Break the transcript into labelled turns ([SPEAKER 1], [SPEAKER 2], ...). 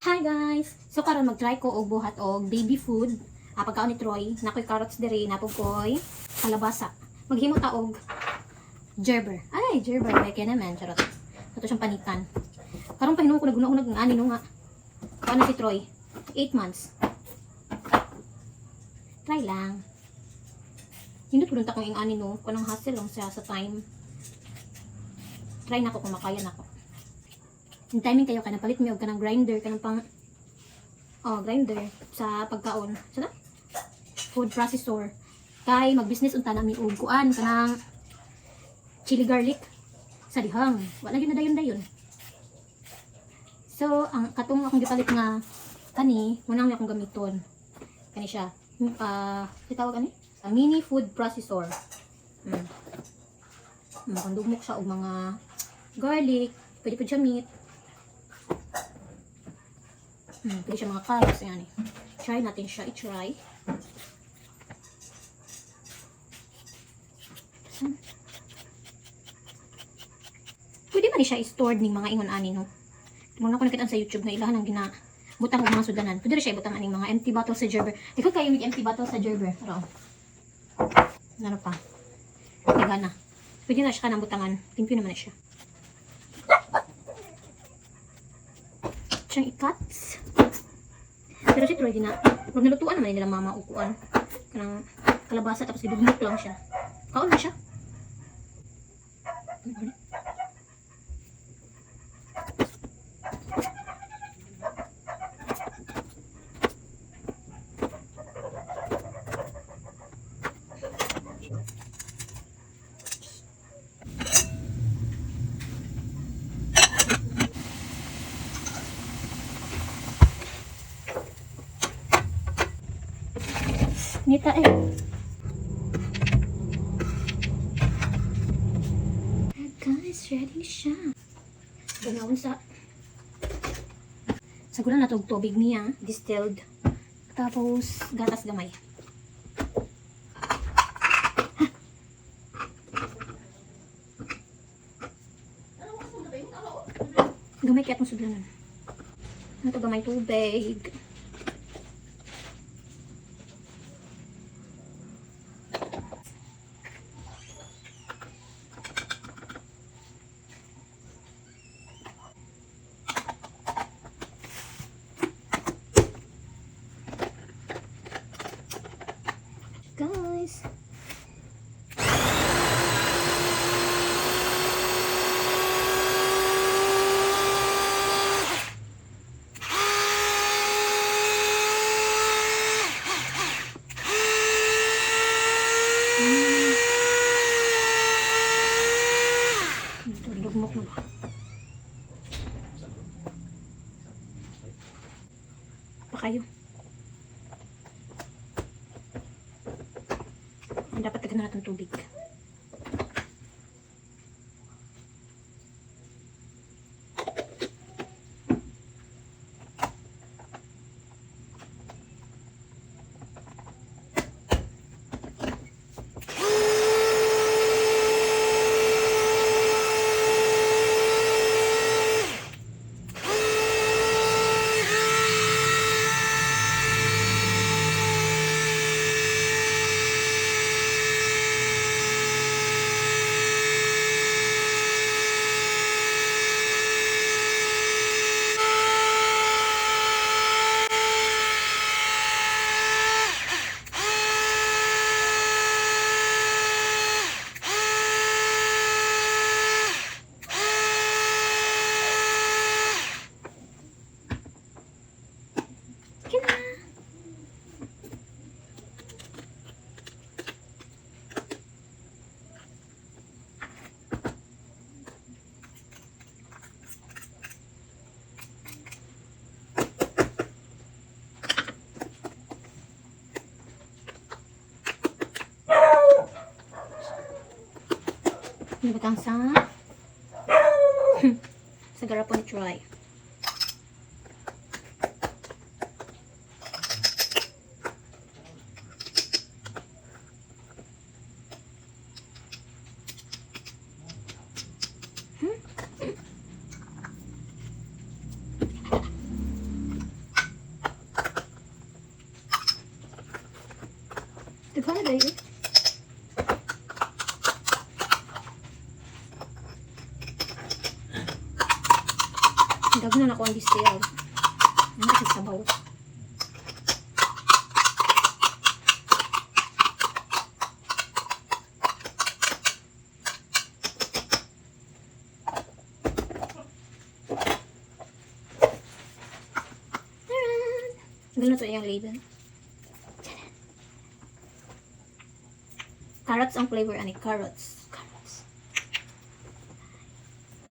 [SPEAKER 1] Hi guys! So karon mag-try ko og buhat og baby food. Pagkaon ni Troy, nakoy carrots diri, napoy kalabasa. Maghimo ta og gerber. Ay, gerber may kaya naman charot. Ato siyang panitan. Karon pahinuon ko naguna-unag ng ani no nga. Paano si Troy? 8 months. Try lang. Hindi ko ta kung ing ani no, kanang hassle lang siya sa time. Try na ko kung makaya na ko. Yung timing kayo, kanang palit mo og kanang grinder, kanang pang grinder sa pagkaon. Sa na? Food processor. Kay mag-business unta namin og kuan kanang chili garlic sa dihang. Wala gyud na dayon-dayon. So, ang katong akong gipalit nga kani, munang akong gamiton. Kani siya. Tawag ani? Sa mini food processor. Makandugmok siya og mga garlic, pwede po siya meat. Pwede siya mga carrots, yan eh. Try natin siya, i-try. Pwede man siya i-stored ng mga ingon ani no. Tumang ako nakita sa YouTube na ilahan ang butang ng mga sudanan. Pwede siya ibutang aning mga empty bottle sa gerber. Ikaw kayo may empty bottle sa gerber. Pero, ano pa? Higa na. Pwede na siya ka ng butangan. Limpyo naman na siya. Siyang i-cuts. Pero si Troy, huwag nalutuan naman nila mama ukuan. Kanang kalabasa tapos idugmok lang siya. Kaon na siya. Nita guys, ready siya. Ganawon sa gulan na tubig niya, distilled. Tapos gatas gamay. Gamay kaya itong sudlanan. Ito gamay tubig. Guys, lugmok mo ba? Pa kayo. Dapat tagana natin tubig. Nabutang sa garapon ni Troy. Ay. Gagnan ako ang distill. Ano kasi sabaw? Gano'n to yung label. Carrots ang flavor ani, carrots.